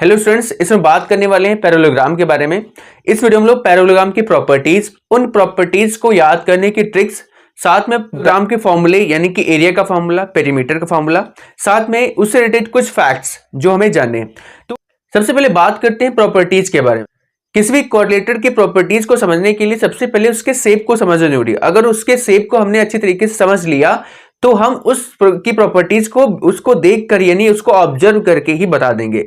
Hello students, इसमें बात करने वाले हैं पैरेललोग्राम के बारे में। इस वीडियो में हम लोग पैरेललोग्राम की प्रॉपर्टीज, उन प्रॉपर्टीज को याद करने की ट्रिक्स, साथ में ग्राम के फॉर्मूले यानी कि एरिया का फॉर्मूला, पेरीमीटर का फॉर्मूला, साथ में उससे रिलेटेड कुछ फैक्ट्स जो हमें जानने हैं। तो सबसे पहले बात करते हैं प्रॉपर्टीज के बारे में। किसी भी कोऑर्डिनेटर की प्रॉपर्टीज को समझने के लिए सबसे पहले उसके शेप को समझना जरूरी है। अगर उसके शेप को हमने अच्छी तरीके से समझ लिया तो हम उस की प्रॉपर्टीज को उसको देख कर यानी उसको ऑब्जर्व करके ही बता देंगे।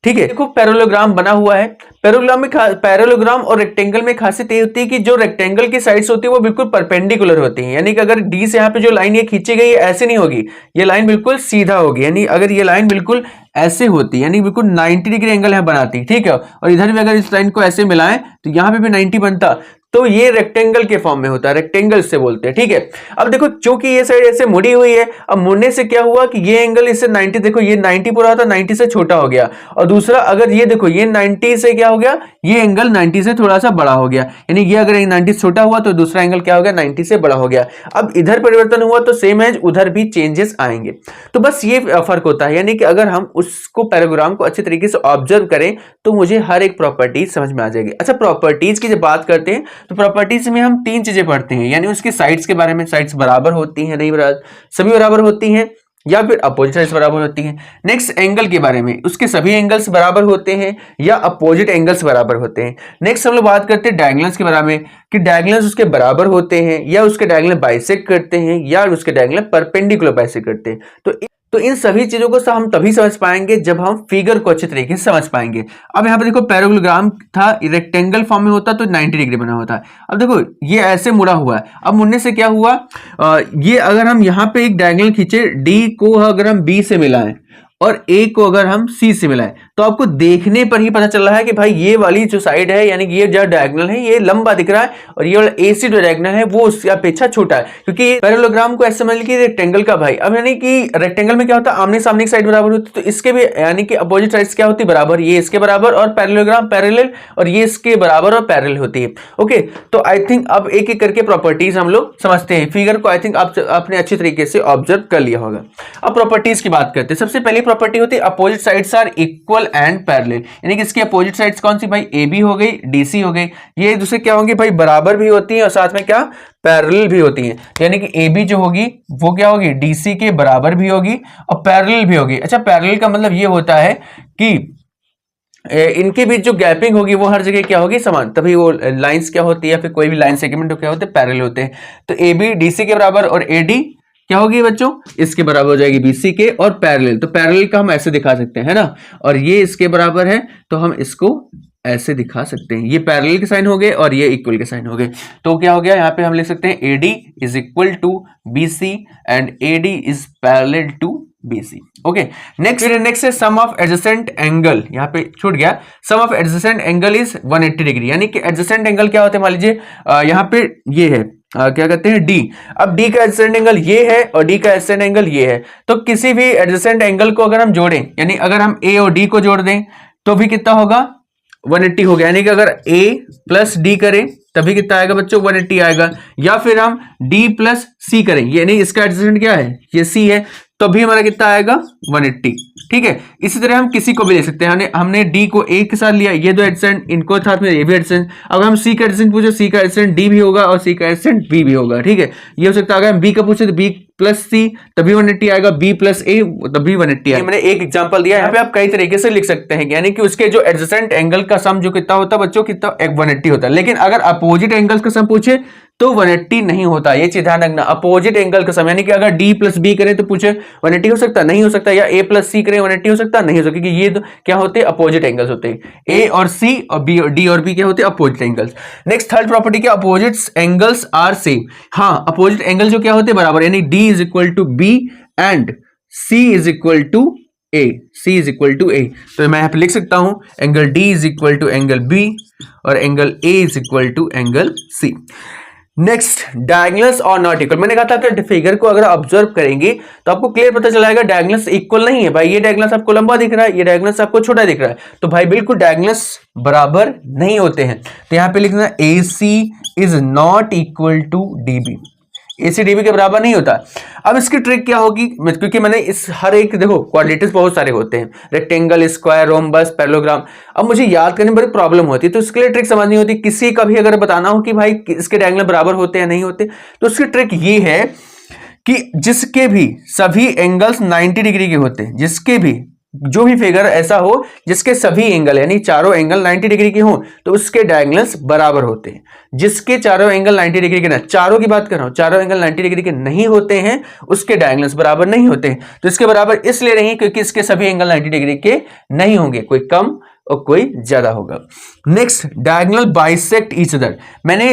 ठीक है, देखो पैरेललोग्राम बना हुआ है। पैरेललोग्राम और रेक्टेंगल में खासियत ये होती है कि जो रेक्टेंगल की साइड्स होती है वो बिल्कुल परपेंडिकुलर होती है, यानी कि अगर डी से यहाँ पे जो लाइन ये खींची गई है ऐसे नहीं होगी, ये लाइन बिल्कुल सीधा होगी। यानी अगर ये लाइन बिल्कुल ऐसे होती यानी बिल्कुल 90 डिग्री एंगल यहाँ बनाती, ठीक है। और इधर भी अगर इस लाइन को ऐसे मिलाएं तो यहाँ पे भी 90 बनता, तो ये रेक्टेंगल के फॉर्म में होता है, रेक्टेंगल से बोलते हैं। ठीक है, अब देखो चूंकि ये साइड ऐसे मुड़ी हुई है, अब मुड़ने से क्या हुआ कि ये एंगल इससे 90, देखो ये 90 पूरा था, 90 से छोटा हो गया। और दूसरा अगर ये देखो ये 90 से क्या हो गया, ये एंगल 90 से थोड़ा सा बड़ा हो गया, यानी ये अगर 90 से छोटा हुआ तो दूसरा एंगल क्या हो गया, 90 से बड़ा हो गया। अब इधर परिवर्तन हुआ तो सेम एज उधर भी चेंजेस आएंगे। तो बस ये फर्क होता है, यानी कि अगर हम उसको पैराग्राम को अच्छे तरीके से ऑब्जर्व करें तो मुझे हर एक प्रॉपर्टीज समझ में आ जाएगी। अच्छा, प्रॉपर्टीज की जब बात करते हैं तो प्रॉपर्टीज में हम तीन चीजें पढ़ते हैं, यानी उसकी साइड्स के बारे में, साइड्स बराबर होती हैं नहीं बराबर, सभी बराबर होती हैं या फिर अपोजिट साइड्स बराबर होती हैं। नेक्स्ट एंगल के बारे में, उसके सभी एंगल्स बराबर होते हैं या अपोजिट एंगल्स बराबर होते हैं। नेक्स्ट हम लोग बात करते हैं डायगोनल्स के बारे में कि डायगोनल्स उसके बराबर होते हैं या उसके डायगोनल बाइसेक्ट करते हैं या उसके डायगोनल परपेंडिकुलर बाइसेक्ट करते हैं। तो इन सभी चीजों को हम तभी समझ पाएंगे जब हम फिगर को अच्छे तरीके से समझ पाएंगे। अब यहाँ पे देखो पैरेललोग्राम था, रेक्टेंगल फॉर्म में होता तो 90 डिग्री बना होता है। अब देखो ये ऐसे मुड़ा हुआ है, अब मुड़ने से क्या हुआ, ये अगर हम यहाँ पे एक डायगोनल खींचे, डी को अगर हम बी से मिलाएं और ए को अगर हम सी से मिलाएं तो आपको देखने पर ही पता चल रहा है कि भाई ये वाली जो साइड है यानी कि ये जो डायगोनल है ये लंबा दिख रहा है और ये वाला एसी जो डायगोनल है वो उसकी अपेक्षा छोटा है, क्योंकि पैरेललोग्राम को ऐसे समझ लीजिए रेक्टेंगल का भाई। अब यानी कि रेक्टेंगल में क्या होता है, आमने सामने की साइड बराबर होती है, तो इसके भी यानी कि अपोजिट साइड्स क्या होती है, बराबर, ये इसके बराबर और पैरेललोग्राम पैरेलल और ये इसके बराबर और पैरेलल होती है। ओके, तो आई थिंक अब एक एक करके प्रॉपर्टीज हम लोग समझते हैं। फिगर को आई थिंक आपने अच्छी तरीके से ऑब्जर्व कर लिया होगा। अब प्रॉपर्टीज की बात करते हैं। सबसे पहली property opposite sides are equal and parallel, यानी कि इसकी अपोजिट साइड्स कौन सी भाई, ए बी हो गई, डी सी हो गई, ये एक दूसरे क्या होंगी भाई, बराबर भी होती है और साथ में क्या, पैरेलल भी होती है। यानी कि ए बी जो होगी वो क्या होगी, डी सी के बराबर भी होगी और पैरेलल भी होगी। अच्छा, पैरेलल का मतलब ये होता है कि इनके बीच जो गैपिंग होगी वो हर जगह क्या होगी, समान, तभी वो लाइंस क्या होती है या फिर कोई भी लाइन सेगमेंट क्या होते हैं, पैरेलल होते हैं। तो ए बी डी सी के बराबर और ए डी क्या होगी बच्चों, इसके बराबर हो जाएगी बीसी के और पैरेलल, तो पैरेलल का हम ऐसे दिखा सकते हैं, है ना। और ये इसके बराबर है तो हम इसको ऐसे दिखा सकते हैं, ये पैरेलल के साइन हो गए और ये इक्वल के साइन हो गए। तो क्या हो गया, यहाँ पे हम लिख सकते हैं AD is equal to BC and AD is parallel to BC। Okay, next है सम ऑफ एडजेसेंट एंगल, यहाँ पे छूट गया, sum of adjacent angle is 180 degree, यानी कि एडजेसेंट एंगल क्या होते हैं, मान लीजिए यहाँ पे ये है क्या कहते हैं, डी। अब डी का एडजेसेंट एंगल ये है और डी का एडजेसेंट एंगल ये है, तो किसी भी एडजेसेंट एंगल को अगर हम जोड़ें, यानी अगर हम ए और डी को जोड़ दें तो भी कितना होगा, 180 हो गया। यानी कि अगर a प्लस डी करें तभी कितना आएगा बच्चों, 180 आएगा। या फिर हम d प्लस सी करें, यानी इसका एडजेसेंट क्या है, ये c है, तो भी हमारा कितना आएगा, 180। ठीक है, इसी तरह हम किसी को भी ले सकते हैं, हमने d को a के साथ लिया, ये दो एडजेसेंट, इनको साथ में ये भी एडजेसेंट। अगर हम c का एडजेसेंट पूछे, c का एडजेसेंट d भी होगा और c का एडजेसेंट b भी होगा। ठीक है, ये हो सकता है। अगर हम b का पूछे तो b प्लस सी तभी 180 आएगा, b प्लस a तभी 180 आएगा। मैंने एक एग्जांपल दिया, यहाँ पे आप कई तरीके से लिख सकते हैं, यानी कि उसके जो एडजेसेंट एंगल का सम जो कितना होता है बच्चों, कितना 180 होता है। लेकिन अगर अपोजिट एंगल्स का सम पूछे तो 180 नहीं होता, ये चीज ध्यान रखना। अपोजिट एंगल का सम, यानी कि अगर d प्लस बी करें तो पूछे 180 हो सकता, नहीं हो सकता, या a प्लस सी करें 180 हो सकता, नहीं हो सकता, क्योंकि ये तो क्या होते हैं, अपोजिट एंगल्स होते हैं। a और c और b और d और b क्या होते हैं, opposite angles. Next third property क्या, अपोजिट एंगल्स आर सेम। हाँ, अपोजिट एंगल जो क्या होते हैं, बराबर, यानी d is equal to b and c is equal to a, c is equal to a। तो मैं यहाँ पे लिख सकता हूं angle d is equal to angle b और angle a is equal to angle c। Next, diagonals और not equal. मैंने कहा था कि फिगर को अगर ऑब्जर्व करेंगे तो आपको क्लियर पता चलाएगा डायगोनल्स इक्वल नहीं है भाई, ये डायगोनल्स आपको लंबा दिख रहा है, ये डायगोनल्स आपको छोटा दिख रहा है, तो भाई बिल्कुल डायगोनल्स बराबर नहीं होते हैं। तो यहां पे लिखना AC is not equal to DB, ACDB के बराबर नहीं होता। अब इसकी ट्रिक क्या होगी, क्योंकि मैंने इस हर एक, देखो क्वाड्रेटिक्स बहुत सारे होते हैं, रेक्टेंगल, स्क्वायर, रोम्बस, पैरेललोग्राम, अब मुझे याद करने में बड़ी प्रॉब्लम होती है, तो इसके लिए ट्रिक समझनी होती है। किसी का भी अगर बताना हो कि भाई इसके डायगोनल बराबर होते हैं नहीं होते, तो उसकी ट्रिक ये है कि जिसके भी सभी एंगल्स 90 डिग्री के होते हैं, जिसके भी जो भी फिगर ऐसा हो जिसके सभी एंगल यानी चारों एंगल 90 डिग्री के हों, तो उसके डायगोनल्स बराबर होते हैं। जिसके चारों एंगल 90 डिग्री के, ना चारों की बात कर रहा हूं, चारों एंगल 90 डिग्री के नहीं होते हैं, उसके डायगोनल्स बराबर नहीं होते हैं। तो इसके बराबर इसलिए नहीं क्योंकि इसके सभी एंगल 90 डिग्री के नहीं होंगे, कोई कम और कोई ज्यादा होगा। Next, diagonal bisect each other. मैंने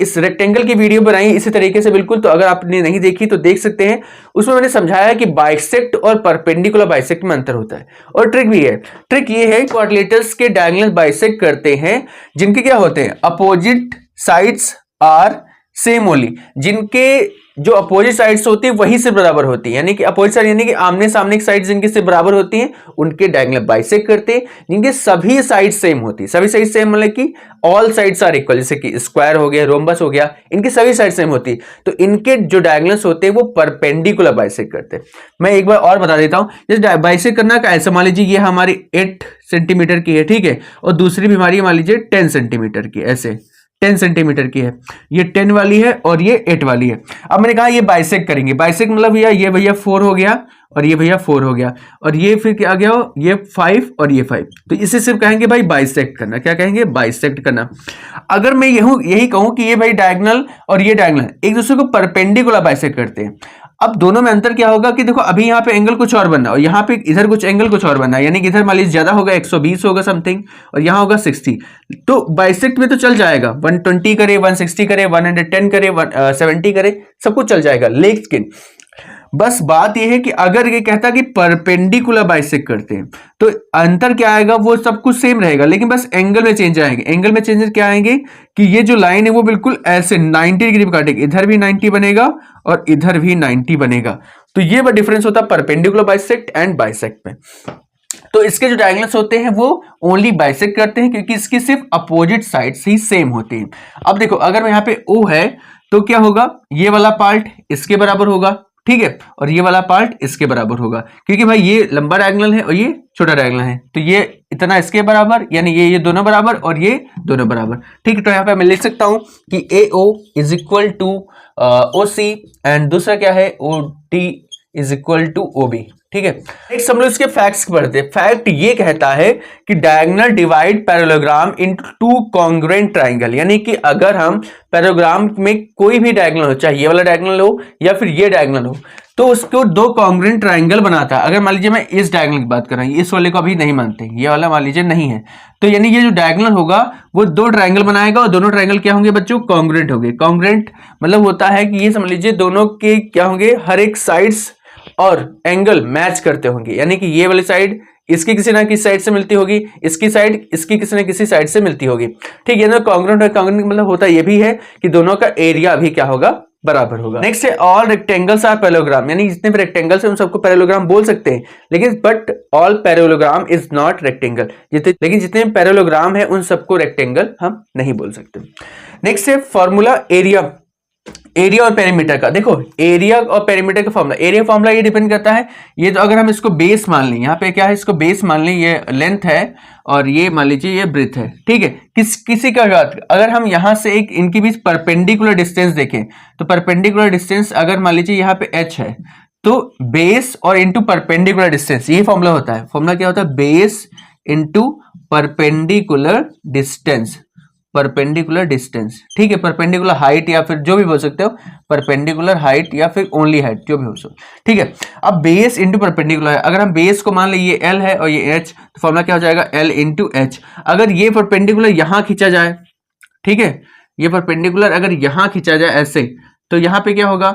इस रेक्टेंगल की वीडियो बनाई इसी तरीके से बिल्कुल, तो अगर आपने नहीं देखी तो देख सकते हैं। उसमें मैंने समझाया कि बाइसेक्ट और परपेंडिकुलर बाइसेक्ट में अंतर होता है, और ट्रिक भी है। ट्रिक ये है, क्वाड्रिलेटरल्स के डायगोनल बाइसेक्ट करते हैं जिनके क्या होते हैं, opposite sides are same only, जिनके जो अपोजिट साइड्स होती है वही से बराबर होती है, यानी कि अपोजिट साइड यानी कि आमने सामने की साइड जिनके से बराबर होती हैं उनके डायगोनल बाइसेक्ट करते हैं। जिनके सभी साइड सेम होती है, सभी साइड सेम मतलब कि ऑल साइड्स आर इक्वल, जैसे कि स्क्वायर हो गया, रोम्बस हो गया, इनकी सभी साइड सेम होती है, तो इनके जो डायगोनल्स होते हैं वो परपेंडिकुलर बाइसेक्ट करते हैं। मैं एक बार और बता देता हूं, जैसे बाइसेक्ट करना का ऐसा मान लीजिए ये हमारी 8 सेंटीमीटर की है, ठीक है, और दूसरी भी हमारी मान लीजिए 10 सेंटीमीटर की, ऐसे 10 सेंटीमीटर की है, ये 10 वाली है और ये 8 वाली है। अब मैंने कहा ये बाइसेक्ट करेंगे, बाइसेक्ट मतलब ये भैया 4 हो गया और ये भैया 4 हो गया, और ये फिर क्या आ गया, ये 5 और ये 5, तो इसे सिर्फ कहेंगे भाई बाइसेक्ट करना। क्या कहेंगे, बाइसेक्ट करना। अगर मैं यही कहूं कि ये भाई डायगोनल और ये डायगोनल एक दूसरे को परपेंडिकुलर बाइसेक्ट करते हैं, अब दोनों में अंतर क्या होगा कि देखो अभी यहाँ पे एंगल कुछ और बनना और यहाँ पे इधर कुछ एंगल कुछ और बनना है, यानी कि इधर मान लीजिए ज्यादा होगा 120 होगा समथिंग और यहाँ होगा 60, तो बाइसेक्ट में तो चल जाएगा, 120 करे, 160 करे, 110 करे, 170 करे, सब कुछ चल जाएगा। लेकिन बस बात यह है कि अगर ये कहता कि परपेंडिकुलर बाइसेक्ट करते हैं तो अंतर क्या आएगा, वो सब कुछ सेम रहेगा लेकिन बस एंगल में चेंज आएंगे। एंगल में चेंजेस क्या आएंगे कि ये जो लाइन है वो बिल्कुल ऐसे 90 डिग्री पे काटेगी, इधर भी 90 बनेगा और इधर भी 90 बनेगा। तो ये वो डिफरेंस होता है परपेंडिकुलर बाइसेक्ट एंड बाइसेक्ट में। तो इसके जो डायगोनल्स होते हैं वो ओनली बाइसेक्ट करते हैं क्योंकि इसकी सिर्फ अपोजिट साइड्स ही सेम होते हैं। अब देखो अगर मैं यहाँ पे O है तो क्या होगा, ये वाला पार्ट इसके बराबर होगा, ठीक है, और ये वाला पार्ट इसके बराबर होगा क्योंकि भाई ये लंबा डायगोनल है और ये छोटा डायगोनल है, तो ये इतना इसके बराबर, यानी ये दोनों बराबर और ये दोनों बराबर, ठीक है। तो यहाँ पे मैं लिख सकता हूं कि AO is equal to OC and दूसरा क्या है OD is equal to OB, ठीक है। नेक्स्ट हम लोग इसके फैक्ट्स पढ़ते हैं। फैक्ट ये कहता है कि diagonal divide parallelogram into two congruent triangle, यानी कि अगर हम पैरेललोग्राम में कोई भी डायगोनल हो, चाहे ये वाला डायगोनल हो या फिर ये डायगोनल हो, तो उसको दो कॉन्ग्रुएंट ट्राइंगल बनाता है। अगर मान लीजिए मैं इस डायगोनल की बात कर रहा हूं, इस वाले को अभी नहीं मानते, ये वाला मान लीजिए नहीं है, तो यानी ये जो डायगोनल होगा वो दो ट्राइंगल बनाएगा और दोनों ट्राइंगल क्या होंगे बच्चों, कॉन्ग्रुएंट होंगे। कॉन्ग्रुएंट मतलब होता है कि ये समझ लीजिए दोनों के क्या होंगे, हर एक साइड्स और एंगल मैच करते होंगे, यानी कि ये वाली साइड इसकी किसी ना किसी साइड से मिलती होगी, इसकी साइड इसकी किसी ना किसी साइड से मिलती होगी, ठीक है ना। कॉन्ग्रुएंट है, कॉन्ग्रुएंट मतलब होता ये भी है कि दोनों का एरिया भी क्या होगा, बराबर होगा। नेक्स्ट है ऑल रेक्टेंगल्स आर पैरेललोग्राम, यानी जितने भी रेक्टेंगल्स हैं उन सबको पैरेललोग्राम बोल सकते हैं, लेकिन but all parallelogram is not rectangle, लेकिन जितने पैरेललोग्राम है उन सबको रेक्टेंगल हम नहीं बोल सकते। नेक्स्ट है फॉर्मूला एरिया और पेरीमीटर का। देखो एरिया और पेरीमीटर का फॉर्मूला, एरिया फॉर्मूला ये डिपेंड करता है, ये तो अगर हम इसको बेस मान लें, यहाँ पे क्या है, इसको बेस मान लें, ये लेंथ है और ये मान लीजिए ये ब्रेथ है, ठीक है। किसी का बात, अगर हम यहाँ से एक इनके बीच परपेंडिकुलर डिस्टेंस देखें तो परपेंडिकुलर डिस्टेंस अगर मान लीजिए यहाँ पे h है तो बेस और इंटू परपेंडिकुलर डिस्टेंस, ये फॉर्मूला होता है। फॉर्मूला क्या होता है, base into perpendicular distance, perpendicular distance, ठीक है, परपेंडिकुलर हाइट या फिर जो भी बोल सकते हो, परपेंडिकुलर हाइट या फिर ओनली हाइट जो भी हो सकता, ठीक है। अब बेस इंटू परपेंडिकुलर है, अगर हम बेस को मान लें ये L है और ये H, तो फॉर्मूला क्या हो जाएगा, L इंटू H। अगर ये परपेंडिकुलर यहां खींचा जाए, ठीक है, ये परपेंडिकुलर अगर यहां खींचा जाए ऐसे, तो यहाँ पे क्या होगा,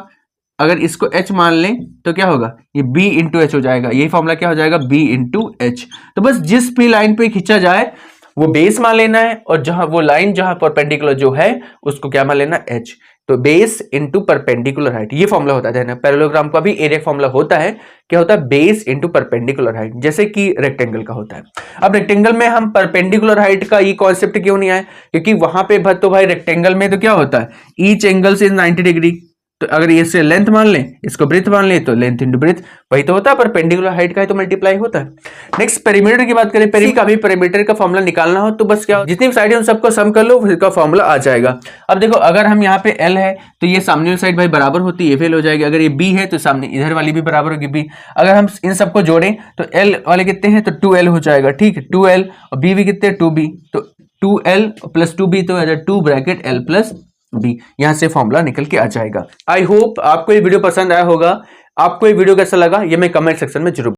अगर इसको H मान लें तो क्या होगा, ये B इंटू H हो जाएगा, यही फॉर्मूला क्या हो जाएगा, B इंटू H। तो बस जिस भी लाइन पे खींचा जाए वो बेस मान लेना है और जहां वो लाइन जहां परपेंडिकुलर जो है उसको क्या मान लेना, H। तो बेस इंटू परपेंडिकुलर हाइट, ये फॉर्मूला होता है ना। पैरेललोग्राम का भी एरिया फॉर्मूला होता है, क्या होता है, बेस इंटू परपेंडिकुलर हाइट, जैसे कि रेक्टेंगल का होता है। अब रेक्टेंगल में हम परपेंडिकुलर हाइट का ये कॉन्सेप्ट क्यों नहीं आया, क्योंकि वहां पे तो भाई रेक्टेंगल में तो क्या होता है, ईच एंगल से 90 डिग्री, तो अगर ये से लेंथ मान लें, इसको ब्रेथ मान लें, तो लेंथ इंटू ब्रेथ वही तो होता है, परपेंडिकुलर हाइट का है तो मल्टीप्लाई होता है। नेक्स्ट पेरीमीटर की बात करें, का भी पेरीमीटर का फॉर्मूला निकालना हो तो बस क्या, जितनी साइड है उन सबको सम कर लो, उसका फॉर्मूला आ जाएगा। अब देखो अगर हम यहाँ पे L है तो ये सामने वाली साइड भाई बराबर होती है, ये फेल हो जाएगी। अगर ये B है तो सामने इधर वाली भी बराबर होगी B। अगर हम इन सबको जोड़ें तो L वाले कितने हैं, तो 2L हो जाएगा, ठीक है 2L, और B भी कितने 2B, तो 2L प्लस 2B तो 2 ब्रैकेट L प्लस B, यहां से फॉर्मूला निकल के आ जाएगा। आई होप आपको ये वीडियो पसंद आया होगा। आपको ये वीडियो कैसा लगा ये मैं कमेंट सेक्शन में जरूर